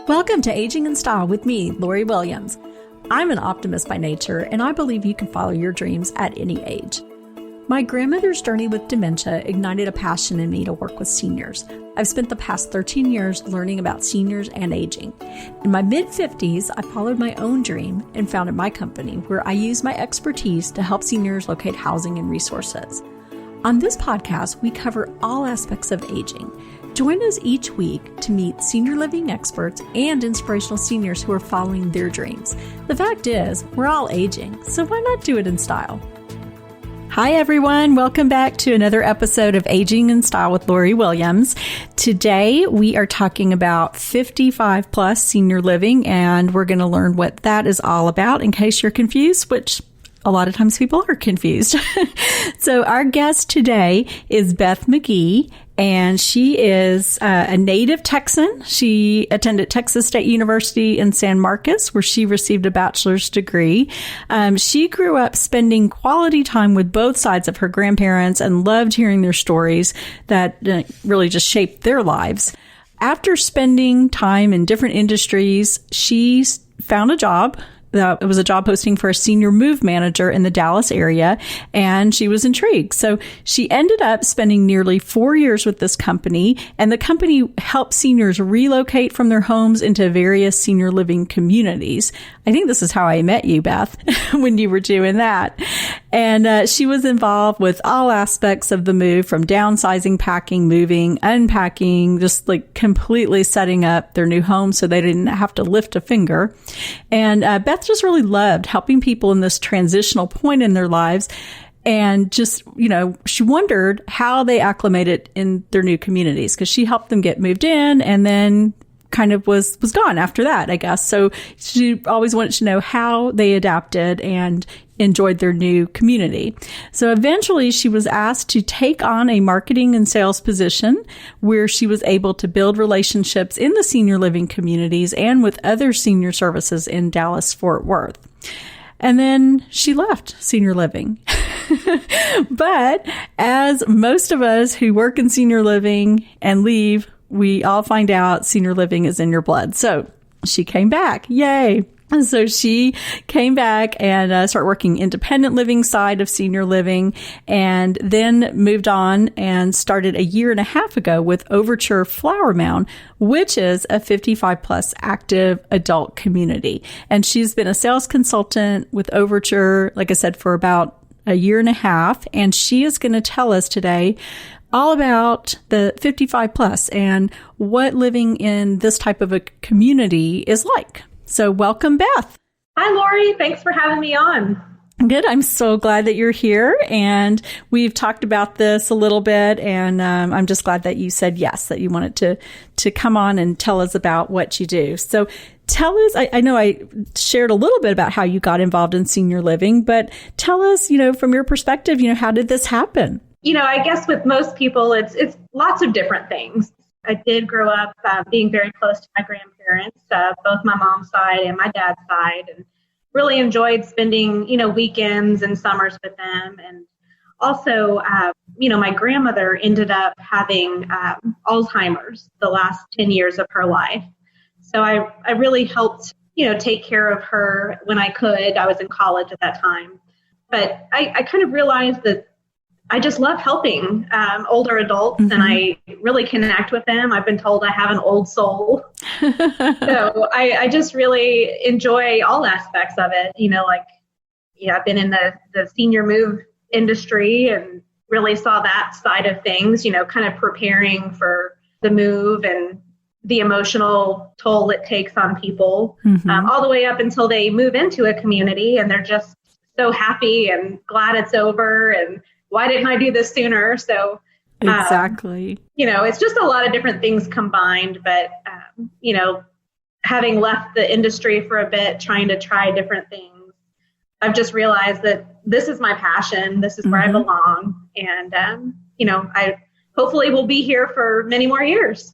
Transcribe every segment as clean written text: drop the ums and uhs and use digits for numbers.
Welcome to Aging in Style with me, Lori Williams. I'm an optimist by nature, and I believe you can follow your dreams at any age. My grandmother's journey with dementia ignited a passion in me to work with seniors. I've spent the past 13 years learning about seniors and aging. In my mid-50s, I followed my own dream and founded my company, where I use my expertise to help seniors locate housing and resources. On this podcast, we cover all aspects of aging. Join us each week to meet senior living experts and inspirational seniors who are following their dreams. The fact is, we're all aging, so why not do it in style? Hi, everyone. Welcome back to another episode of Aging in Style with Lori Williams. Today, we are talking about 55 plus senior living, and we're going to learn what that is all about in case you're confused, which a lot of times people are confused. So our guest today is Beth McGee, and she is a native Texan. She attended Texas State University in San Marcos, where she received a bachelor's degree. She grew up spending quality time with both sides of her grandparents and loved hearing their stories that really just shaped their lives. After spending time in different industries, she found a job. It was a job posting for a senior move manager in the Dallas area, and she was intrigued. So she ended up spending nearly 4 years with this company, and the company helped seniors relocate from their homes into various senior living communities. I think this is how I met you, Beth, when you were doing that. And she was involved with all aspects of the move, from downsizing, packing, moving, unpacking, just like completely setting up their new home so they didn't have to lift a finger. And Beth just really loved helping people in this transitional point in their lives. And just, she wondered how they acclimated in their new communities, because she helped them get moved in and then kind of was gone after that, I guess. So she always wanted to know how they adapted and enjoyed their new community. So eventually she was asked to take on a marketing and sales position where she was able to build relationships in the senior living communities and with other senior services in Dallas-Fort Worth. And then she left senior living. But as most of us who work in senior living and leave, we all find out senior living is in your blood. So she came back. Yay. And so she came back and started working independent living side of senior living, and then moved on and started a year and a half ago with Overture Flower Mound, which is a 55 plus active adult community. And she's been a sales consultant with Overture, like I said, for about a year and a half. And she is going to tell us today all about the 55 plus and what living in this type of a community is like. So welcome, Beth. Hi, Lori. Thanks for having me on. Good. I'm so glad that you're here. And we've talked about this a little bit. And I'm just glad that you said yes, that you wanted to come on and tell us about what you do. So tell us, I know I shared a little bit about how you got involved in senior living, but tell us, from your perspective, how did this happen? I guess with most people, it's lots of different things. I did grow up being very close to my grandparents, both my mom's side and my dad's side, and really enjoyed spending, weekends and summers with them. And also, my grandmother ended up having Alzheimer's the last 10 years of her life. So I really helped, take care of her when I could. I was in college at that time. But I kind of realized that I just love helping older adults, and I really connect with them. I've been told I have an old soul. So I just really enjoy all aspects of it. I've been in the senior move industry and really saw that side of things, kind of preparing for the move and the emotional toll it takes on people, all the way up until they move into a community and they're just so happy and glad it's over, and why didn't I do this sooner? So exactly, it's just a lot of different things combined. But having left the industry for a bit, trying to try different things, I've just realized that this is my passion. This is where I belong, and I hopefully will be here for many more years.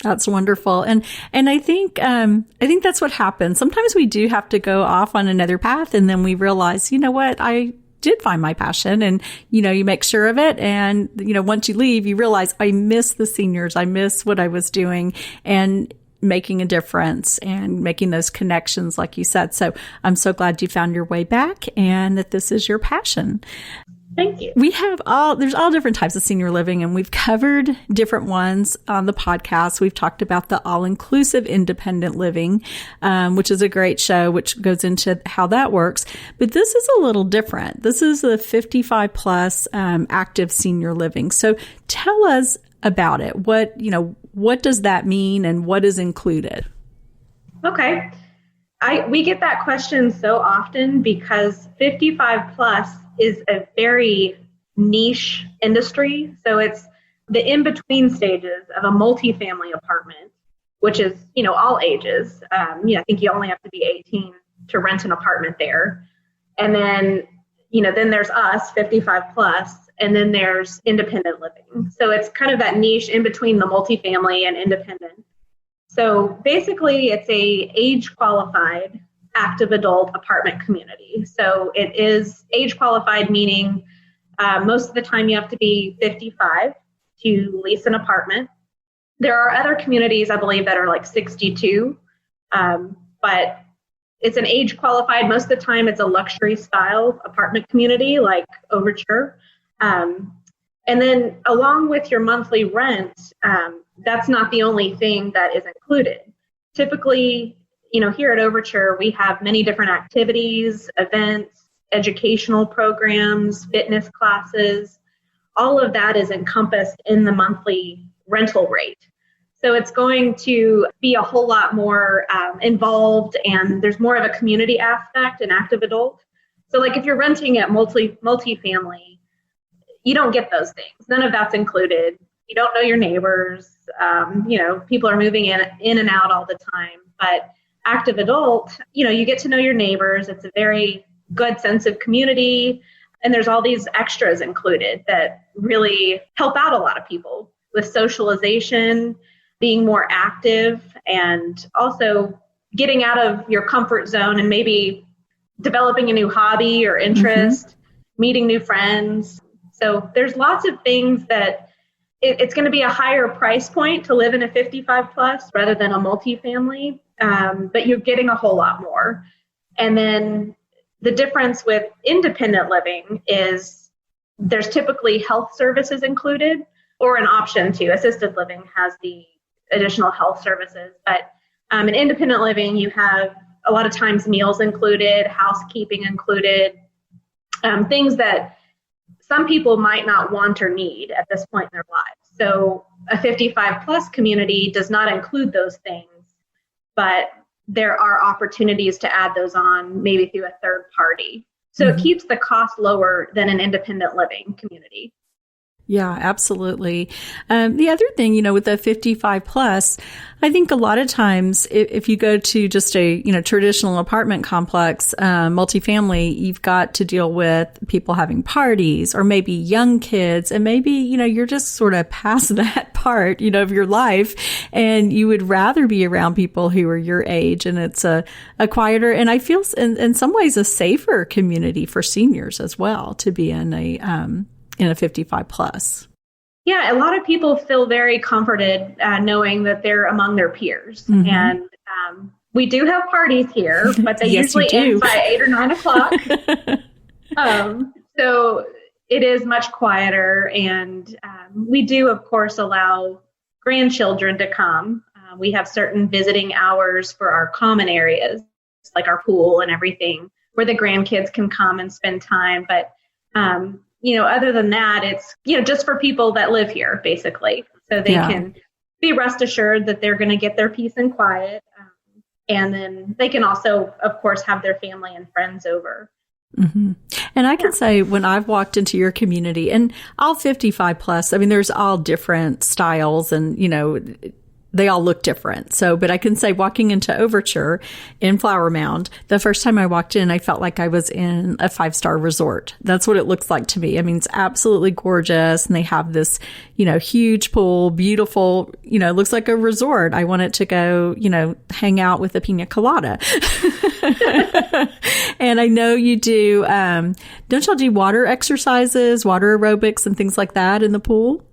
That's wonderful. And I think that's what happens. Sometimes we do have to go off on another path, and then we realize, what, I did find my passion, and, you make sure of it. And, once you leave, you realize I miss the seniors. I miss what I was doing. And making a difference and making those connections, like you said. So I'm so glad you found your way back and that this is your passion. Thank you. There's all different types of senior living, and we've covered different ones on the podcast. We've talked about the all-inclusive independent living, which is a great show, which goes into how that works. But this is a little different. This is the 55 plus active senior living. So tell us about it. What does that mean and what is included? Okay. We get that question so often because 55 plus is a very niche industry. So it's the in-between stages of a multifamily apartment, which is, all ages. I think you only have to be 18 to rent an apartment there. And then, then there's us, 55 plus, and then there's independent living. So it's kind of that niche in between the multifamily and independent. So basically it's a age qualified active adult apartment community. So it is age qualified, meaning most of the time you have to be 55 to lease an apartment. There are other communities, I believe, that are like 62, but it's an age qualified. Most of the time it's a luxury style apartment community like Overture. And then along with your monthly rent, that's not the only thing that is included. Typically, here at Overture, we have many different activities, events, educational programs, fitness classes. All of that is encompassed in the monthly rental rate. So it's going to be a whole lot more involved, and there's more of a community aspect in active adult. So like if you're renting at multifamily, you don't get those things. None of that's included. You don't know your neighbors. People are moving in and out all the time. But active adult, you get to know your neighbors. It's a very good sense of community. And there's all these extras included that really help out a lot of people with socialization, being more active, and also getting out of your comfort zone and maybe developing a new hobby or interest, meeting new friends. So there's lots of things that it's going to be a higher price point to live in a 55 plus rather than a multifamily, but you're getting a whole lot more. And then the difference with independent living is there's typically health services included, or an option to. Assisted living has the additional health services, but in independent living, you have a lot of times meals included, housekeeping included, things that some people might not want or need at this point in their lives. So a 55 plus community does not include those things, but there are opportunities to add those on maybe through a third party. So it keeps the cost lower than an independent living community. Yeah, absolutely. The other thing, with the 55 plus, I think a lot of times if you go to just a, traditional apartment complex, multifamily, you've got to deal with people having parties or maybe young kids. And maybe, you're just sort of past that part, of your life, and you would rather be around people who are your age. And it's a quieter, and I feel in some ways a safer community for seniors as well to be in a 55 plus. Yeah, a lot of people feel very comforted knowing that they're among their peers. And we do have parties here, but they usually end by 8 or 9 o'clock. So it is much quieter. And we do, of course, allow grandchildren to come. We have certain visiting hours for our common areas, like our pool and everything, where the grandkids can come and spend time. But other than that, it's, just for people that live here, basically. So they can be rest assured that they're going to get their peace and quiet. And then they can also, of course, have their family and friends over. And I can say when I've walked into your community, and all 55 plus, there's all different styles and, they all look different. So, but I can say walking into Overture in Flower Mound, the first time I walked in, I felt like I was in a 5-star resort. That's what it looks like to me. It's absolutely gorgeous. And they have this, huge pool, beautiful, looks like a resort. I wanted to go, hang out with a pina colada. And I know you do, don't y'all do water exercises, water aerobics and things like that in the pool?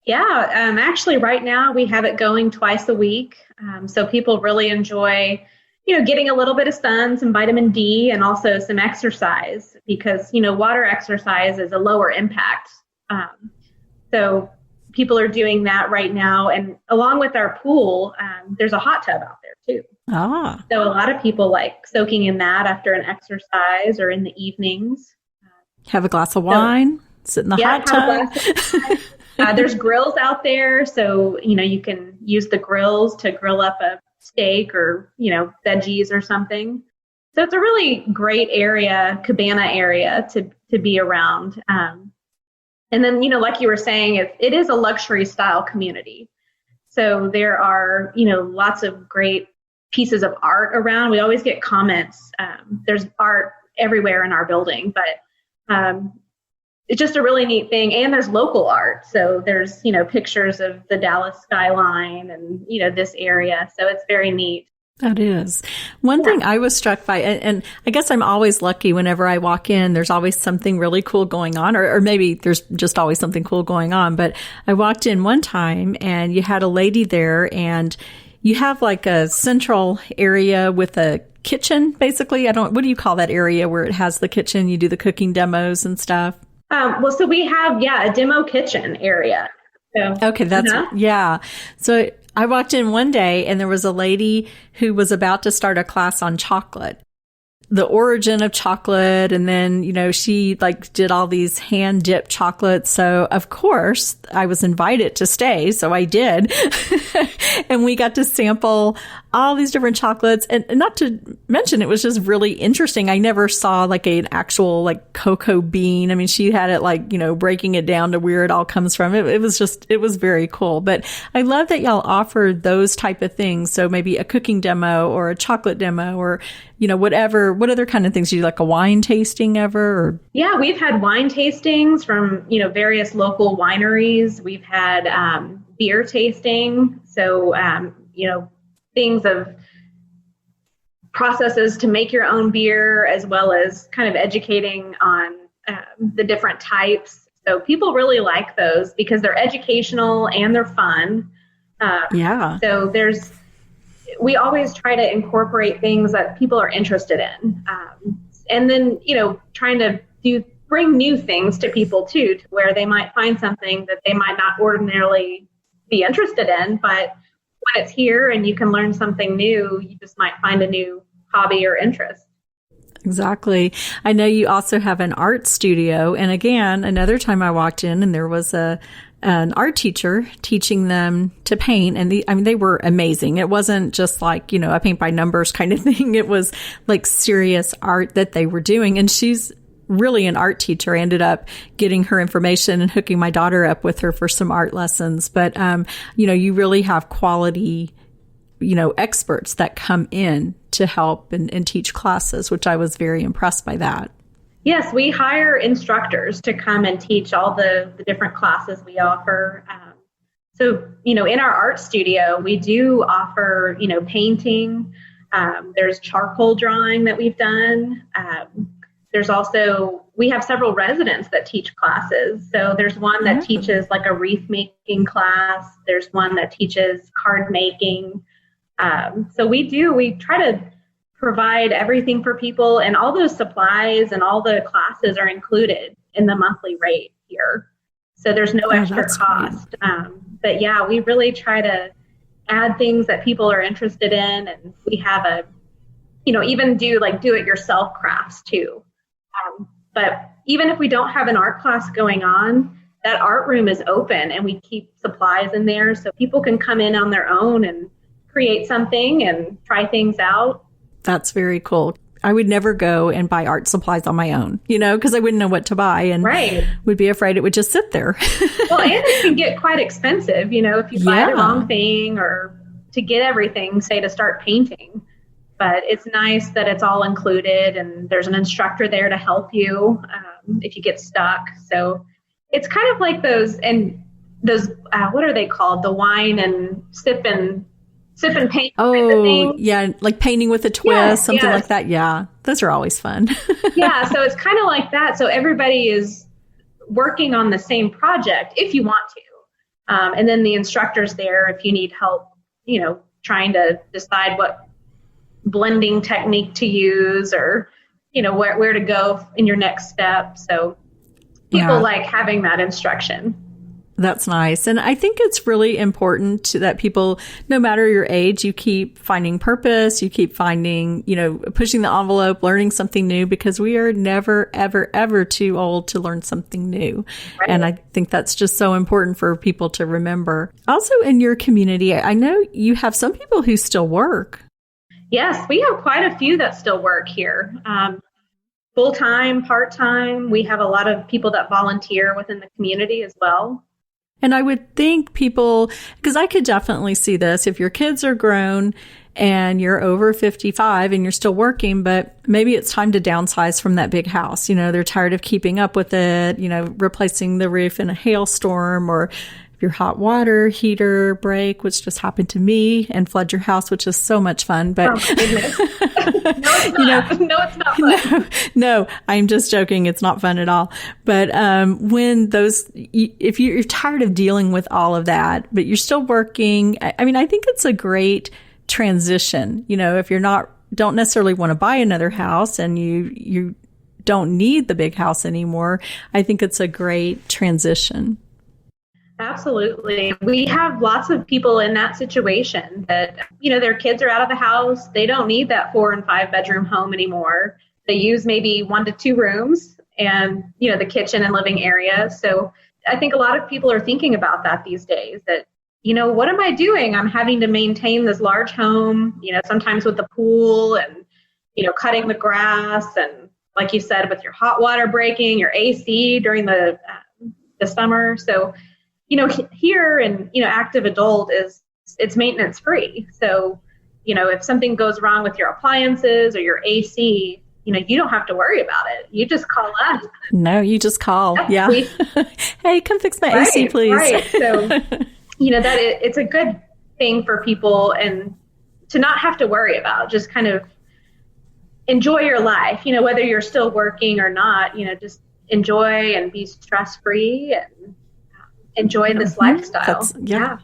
Yeah, actually, right now we have it going twice a week. So people really enjoy, getting a little bit of sun, some vitamin D, and also some exercise because, water exercise is a lower impact. So people are doing that right now. And along with our pool, there's a hot tub out there too. Ah, So a lot of people like soaking in that after an exercise or in the evenings. have a glass of wine, sit in the hot tub. There's grills out there, so you can use the grills to grill up a steak or veggies or something. So it's a really great area, cabana area to be around. And then like you were saying, it is a luxury style community. So there are lots of great pieces of art around. We always get comments. There's art everywhere in our building, but it's just a really neat thing. And there's local art. So there's, pictures of the Dallas skyline and, this area. So it's very neat. That is. One thing I was struck by, and I guess I'm always lucky whenever I walk in, there's always something really cool going on, or maybe there's just always something cool going on. But I walked in one time and you had a lady there and you have like a central area with a kitchen, basically. What do you call that area where it has the kitchen? You do the cooking demos and stuff. So we have, a demo kitchen area. So, okay, yeah. So I walked in one day and there was a lady who was about to start a class on chocolate, the origin of chocolate. And then, she did all these hand dipped chocolates. So of course I was invited to stay. So I did. And we got to sample all these different chocolates. And not to mention, it was just really interesting. I never saw an actual cocoa bean. I mean, she had it breaking it down to where it all comes from. It was very cool. But I love that y'all offer those type of things. So maybe a cooking demo or a chocolate demo or, whatever. What other kind of things do you like, a wine tasting ever? Or? Yeah, we've had wine tastings from, various local wineries. We've had beer tasting. So, things of processes to make your own beer, as well as kind of educating on the different types. So people really like those because they're educational and they're fun. So we always try to incorporate things that people are interested in. And then, trying to bring new things to people too, to where they might find something that they might not ordinarily be interested in, but when it's here and you can learn something new, you just might find a new hobby or interest. Exactly. I know you also have an art studio. And again, another time I walked in and there was an art teacher teaching them to paint. And they were amazing. It wasn't just a paint by numbers kind of thing. It was serious art that they were doing. And she's really an art teacher. I ended up getting her information and hooking my daughter up with her for some art lessons. But, you really have quality, experts that come in to help and teach classes, which I was very impressed by that. Yes, we hire instructors to come and teach all the different classes we offer. So, in our art studio, we do offer, painting. There's charcoal drawing that we've done. There's also, we have several residents that teach classes. So there's one that teaches a wreath making class. There's one that teaches card making. So we try to provide everything for people, and all those supplies and all the classes are included in the monthly rate here. So there's no extra cost. But yeah, we really try to add things that people are interested in. And we have even do do-it-yourself crafts too. But even if we don't have an art class going on, that art room is open and we keep supplies in there so people can come in on their own and create something and try things out. That's very cool. I would never go and buy art supplies on my own, because I wouldn't know what to buy and would be afraid it would just sit there. Well, and it can get quite expensive, if you buy the wrong thing or to get everything, say to start painting. But it's nice that it's all included and there's an instructor there to help you if you get stuck. So it's kind of like those, what are they called? The wine and sip and paint. Oh, yeah. Like painting with a twist, something like that. Yeah. Those are always fun. Yeah. So it's kind of like that. So everybody is working on the same project if you want And then the instructor's there if you need help, trying to decide what blending technique to use or, where to go in your next step. So people like having that instruction. That's nice. And I think it's really important that people, no matter your age, you keep finding purpose, you keep finding, pushing the envelope, learning something new, because we are never, ever, ever too old to learn something new. Right. And I think that's just so important for people to remember. Also in your community, I know you have some people who still work. Yes, we have quite a few that still work here. Full-time, part-time. We have a lot of people that volunteer within the community as well. And I would think people, because I could definitely see this, if your kids are grown and you're over 55 and you're still working, but maybe it's time to downsize from that big house. They're tired of keeping up with it, replacing the roof in a hailstorm, or if your hot water heater break, which just happened to me, and flood your house, which is so much fun. But oh, goodness. No, it's not fun. No, I'm just joking. It's not fun at all. But if you're tired of dealing with all of that, but you're still working, I think it's a great transition. If you're don't necessarily want to buy another house and you don't need the big house anymore, I think it's a great transition. Absolutely. We have lots of people in that situation that, their kids are out of the house. They don't need that 4 and 5 bedroom home anymore. They use maybe 1 to 2 rooms and, the kitchen and living area. So I think a lot of people are thinking about that these days, that, what am I doing? I'm having to maintain this large home, sometimes with the pool and, cutting the grass. And like you said, with your hot water breaking, your AC during the summer. So here in, active adult it's maintenance free. So, if something goes wrong with your appliances or your AC, you don't have to worry about it. You just call us. No, you just call. Yeah. Hey, come fix my AC, please. Right. So, it's a good thing for people and to not have to worry about, just kind of enjoy your life, whether you're still working or not, just enjoy and be stress-free and enjoy this lifestyle. Yeah.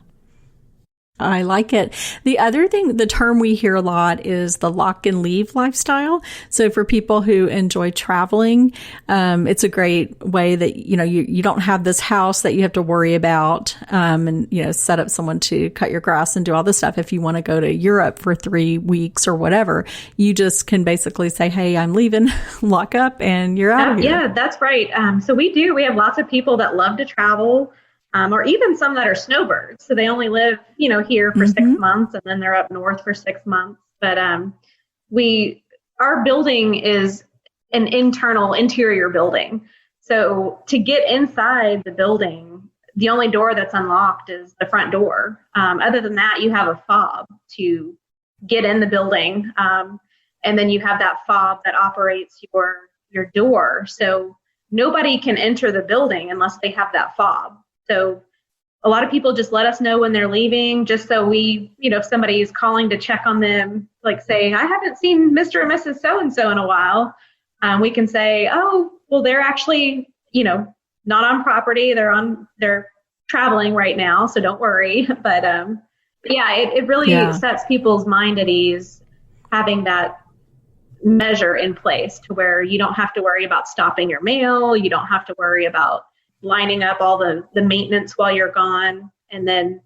I like it. The other thing, the term we hear a lot is the lock and leave lifestyle. So for people who enjoy traveling, it's a great way that, you don't have this house that you have to worry about, and, set up someone to cut your grass and do all this stuff. If you want to go to Europe for 3 weeks or whatever, you just can basically say, hey, I'm leaving, lock up, and you're out of here. Yeah, that's right. So we have lots of people that love to travel. Or even some that are snowbirds. So they only live, here for 6 months and then they're up north for 6 months. But our building is an interior building. So to get inside the building, the only door that's unlocked is the front door. Other than that, you have a fob to get in the building. And then you have that fob that operates your door. So nobody can enter the building unless they have that fob. So a lot of people just let us know when they're leaving, just so we, if somebody is calling to check on them, like saying, I haven't seen Mr. and Mrs. So-and-so in a while. We can say, oh, well, they're actually, not on property. They're traveling right now. So don't worry. But it really sets people's mind at ease having that measure in place to where you don't have to worry about stopping your mail. You don't have to worry about lining up all the maintenance while you're gone. And then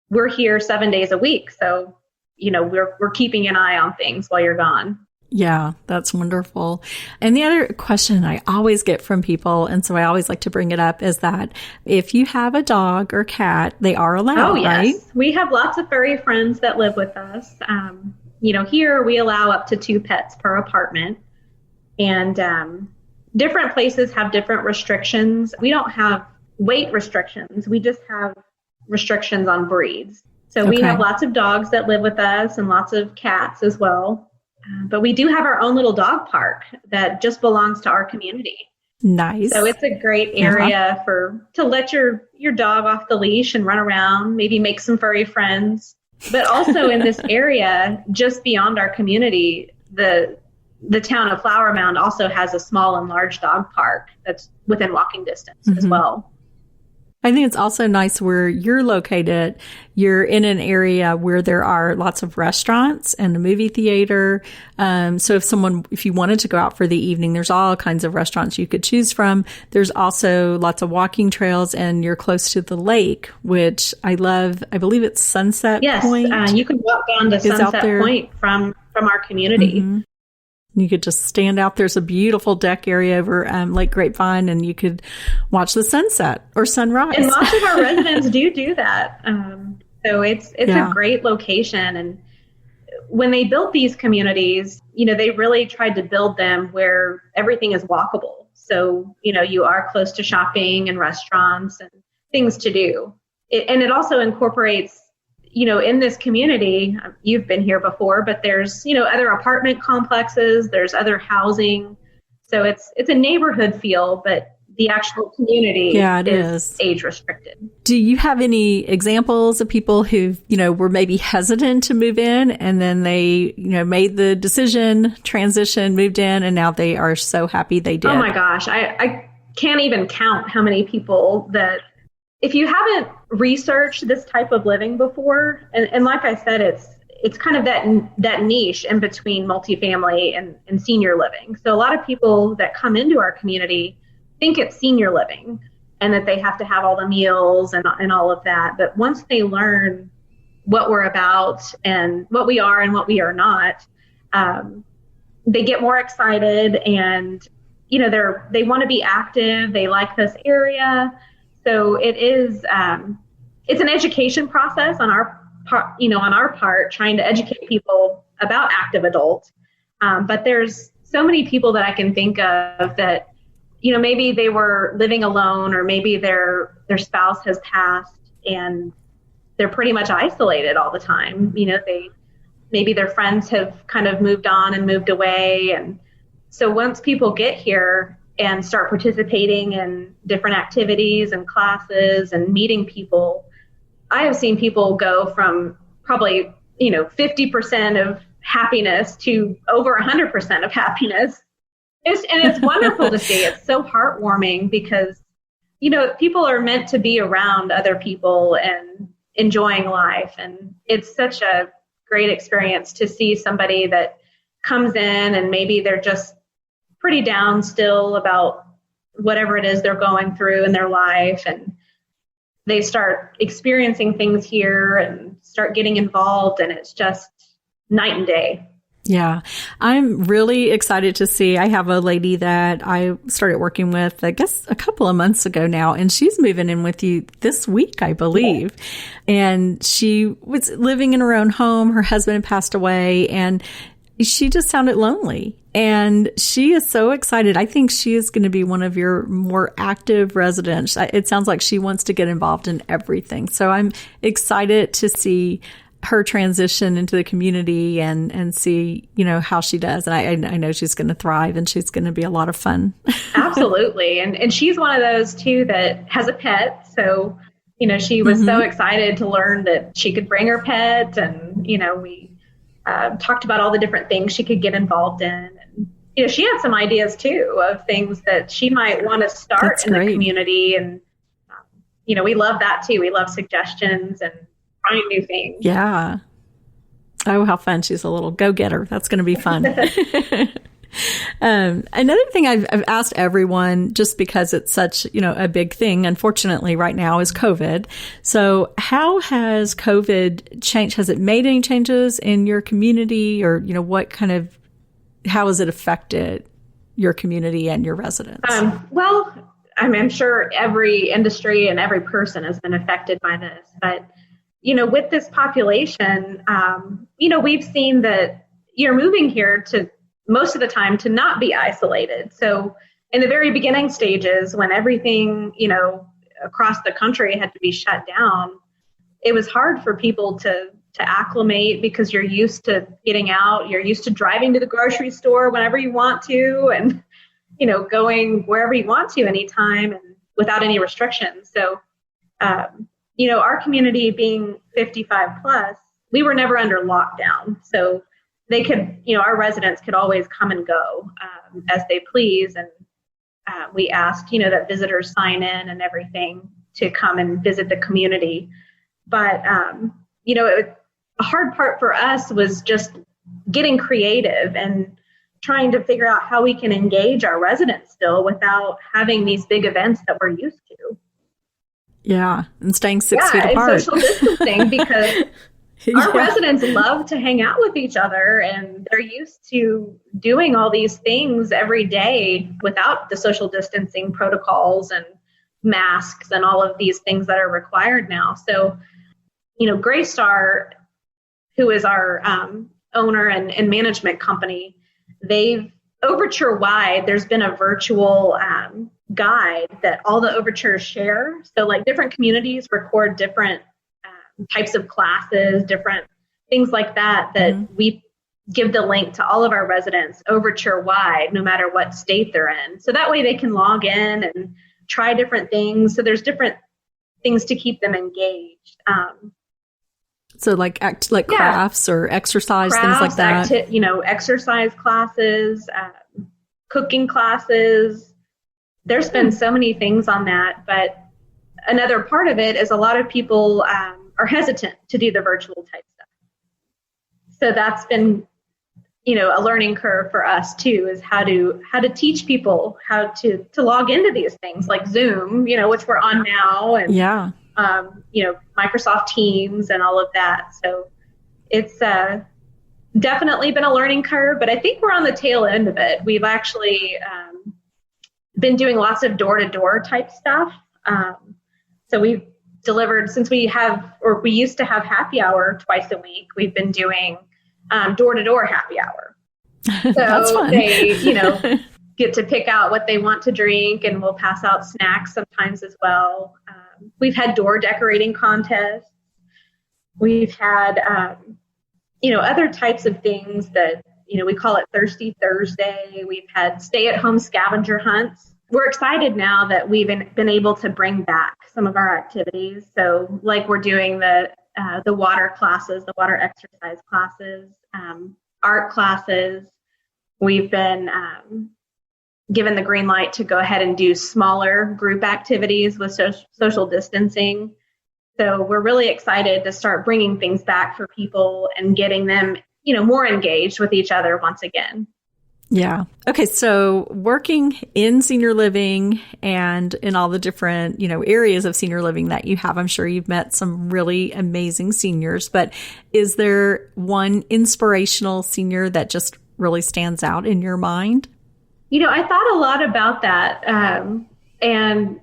we're here 7 days a week. So, we're keeping an eye on things while you're gone. Yeah, that's wonderful. And the other question I always get from people, and so I always like to bring it up, is that if you have a dog or cat, they are allowed, right? We have lots of furry friends that live with us. Here we allow up to 2 pets per apartment. And different places have different restrictions. We don't have weight restrictions. We just have restrictions on breeds. So we have lots of dogs that live with us and lots of cats as well. But we do have our own little dog park that just belongs to our community. Nice. So it's a great area to let your dog off the leash and run around, maybe make some furry friends. But also in this area, just beyond our community, the town of Flower Mound also has a small and large dog park that's within walking distance as well. I think it's also nice where you're located. You're in an area where there are lots of restaurants and a movie theater. So if you wanted to go out for the evening, there's all kinds of restaurants you could choose from. There's also lots of walking trails, and you're close to the lake, which I love. I believe it's Sunset Point. Yes, you can walk down to Sunset Point from our community. Mm-hmm. You could just stand out. There's a beautiful deck area over Lake Grapevine, and you could watch the sunset or sunrise. And lots of our residents do that. So it's a great location. And when they built these communities, they really tried to build them where everything is walkable. So, you are close to shopping and restaurants and things to do. It also incorporates, in this community, you've been here before, but there's, other apartment complexes, there's other housing. So it's a neighborhood feel, but the actual community is age restricted. Do you have any examples of people who, were maybe hesitant to move in, and then they, made the decision, transition, moved in, and now they are so happy they did? Oh my gosh. I can't even count how many people that, if you haven't researched this type of living before, and like I said, it's kind of that niche in between multifamily and senior living. So a lot of people that come into our community think it's senior living and that they have to have all the meals and all of that. But once they learn what we're about and what we are and what we are not, they get more excited, and they want to be active. They like this area. So it is, it's an education process on our part, trying to educate people about active adult. But there's so many people that I can think of that, maybe they were living alone, or maybe their spouse has passed and they're pretty much isolated all the time. Maybe their friends have kind of moved on and moved away. And so once people get here and start participating in different activities and classes and meeting people, I have seen people go from probably, 50% of happiness to over 100% of happiness. It's wonderful to see. It's so heartwarming because, people are meant to be around other people and enjoying life. And it's such a great experience to see somebody that comes in and maybe they're just pretty down still about whatever it is they're going through in their life, and they start experiencing things here and start getting involved, and it's just night and day. Yeah, I'm really excited to see. I have a lady that I started working with, I guess, a couple of months ago now, and she's moving in with you this week, I believe. Yeah. And she was living in her own home. Her husband had passed away, and she just sounded lonely. And she is so excited. I think she is going to be one of your more active residents. It sounds like she wants to get involved in everything. So I'm excited to see her transition into the community and see, how she does. And I know she's going to thrive, and she's going to be a lot of fun. Absolutely. And she's one of those too that has a pet. So, she was so excited to learn that she could bring her pet, and, we talked about all the different things she could get involved in. And, she had some ideas too of things that she might want to start in the community. And, we love that too. We love suggestions and trying new things. Yeah. Oh, how fun. She's a little go-getter. That's going to be fun. Another thing I've asked everyone, just because it's such, a big thing, unfortunately, right now, is COVID. So how has COVID changed? Has it made any changes in your community, or, how has it affected your community and your residents? Well, I'm sure every industry and every person has been affected by this, but with this population, we've seen that you're moving here to most of the time to not be isolated. So in the very beginning stages, when everything, across the country had to be shut down, it was hard for people to acclimate, because you're used to getting out, you're used to driving to the grocery store whenever you want to, and, going wherever you want to anytime and without any restrictions. So, our community being 55 plus, we were never under lockdown. So they could, our residents could always come and go as they please. And we asked, that visitors sign in and everything. to come and visit the community. But, a hard part for us was just getting creative and trying to figure out how we can engage our residents still without having these big events that we're used to. Yeah, and staying 6 feet apart. And social distancing, because our residents love to hang out with each other, and they're used to doing all these things every day without the social distancing protocols and masks and all of these things that are required now. So, Graystar, who is our owner and management company, they've Overture-wide, there's been a virtual guide that all the Overtures share. So like different communities record different types of classes, different things like that, we give the link to all of our residents Overture-wide, no matter what state they're in. So that way they can log in and try different things. So there's different things to keep them engaged. So like crafts or exercise, things like that. Exercise classes, cooking classes. There's been so many things on that. But another part of it is a lot of people are hesitant to do the virtual type stuff. So that's been, a learning curve for us too, is how to teach people how to log into these things like Zoom, which we're on now, and Microsoft Teams and all of that. So it's definitely been a learning curve, but I think we're on the tail end of it. We've actually been doing lots of door-to-door type stuff. So we've delivered, since we used to have happy hour twice a week, we've been doing door-to-door happy hour. So That's fun. They, get to pick out what they want to drink, and we'll pass out snacks sometimes as well. We've had door decorating contests. We've had, other types of things that, we call it Thirsty Thursday. We've had stay-at-home scavenger hunts. We're excited now that we've been able to bring back some of our activities. So like we're doing the water classes, the water exercise classes, art classes. We've been given the green light to go ahead and do smaller group activities with social distancing. So we're really excited to start bringing things back for people and getting them, more engaged with each other once again. Yeah. Okay. So working in senior living and in all the different, areas of senior living that you have, I'm sure you've met some really amazing seniors, but is there one inspirational senior that just really stands out in your mind? I thought a lot about that. And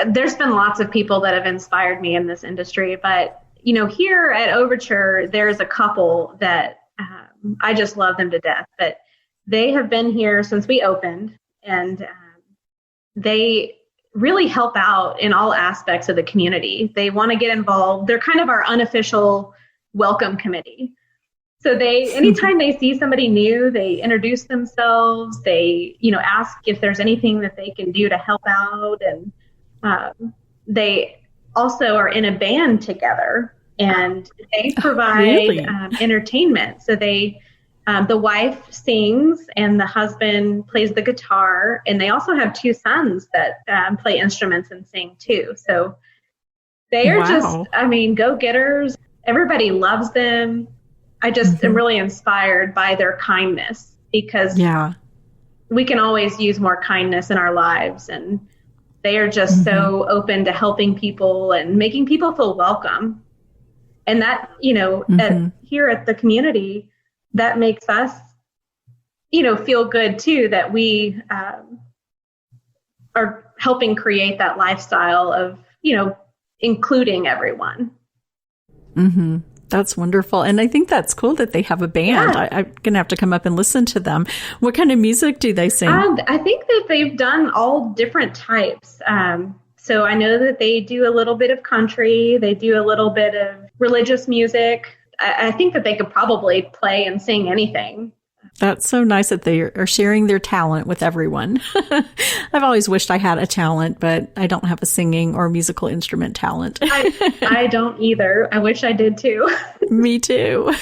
there's been lots of people that have inspired me in this industry, but, here at Overture, there's a couple that I just love them to death, but they have been here since we opened, and they really help out in all aspects of the community. They want to get involved. They're kind of our unofficial welcome committee. So anytime they see somebody new, they introduce themselves. They, ask if there's anything that they can do to help out. And they also are in a band together, and they provide entertainment. So the wife sings and the husband plays the guitar, and they also have two sons that play instruments and sing too. So they are just, go-getters. Everybody loves them. I just am really inspired by their kindness, because we can always use more kindness in our lives, and they are just so open to helping people and making people feel welcome. And that, here at the community, that makes us, feel good too, that we are helping create that lifestyle of, including everyone. Mm-hmm. That's wonderful. And I think that's cool that they have a band. Yeah. I'm going to have to come up and listen to them. What kind of music do they sing? I think that they've done all different types. So I know that they do a little bit of country. They do a little bit of religious music. I think that they could probably play and sing anything. That's so nice that they are sharing their talent with everyone. I've always wished I had a talent, but I don't have a singing or musical instrument talent. I don't either. I wish I did too. Me too.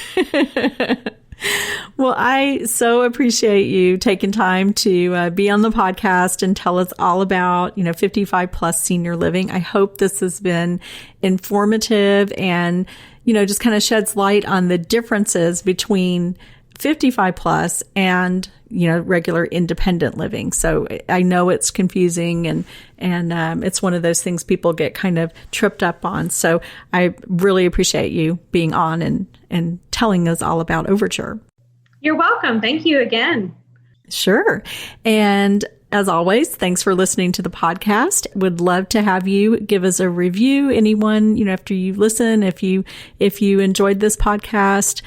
Well, I so appreciate you taking time to be on the podcast and tell us all about, 55 plus senior living. I hope this has been informative and, just kind of sheds light on the differences between 55 plus and, regular independent living. So I know it's confusing and it's one of those things people get kind of tripped up on. So I really appreciate you being on and telling us all about Overture. You're welcome. Thank you again. Sure. And as always, thanks for listening to the podcast. Would love to have you give us a review. Anyone, after you listen, if you enjoyed this podcast,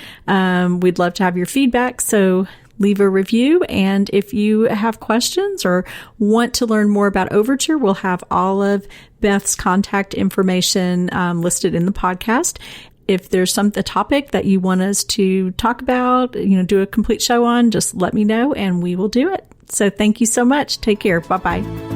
we'd love to have your feedback. So leave a review. And if you have questions or want to learn more about Overture, we'll have all of Beth's contact information listed in the podcast. If there's a topic that you want us to talk about, do a complete show on, just let me know and we will do it. So thank you so much. Take care. Bye-bye.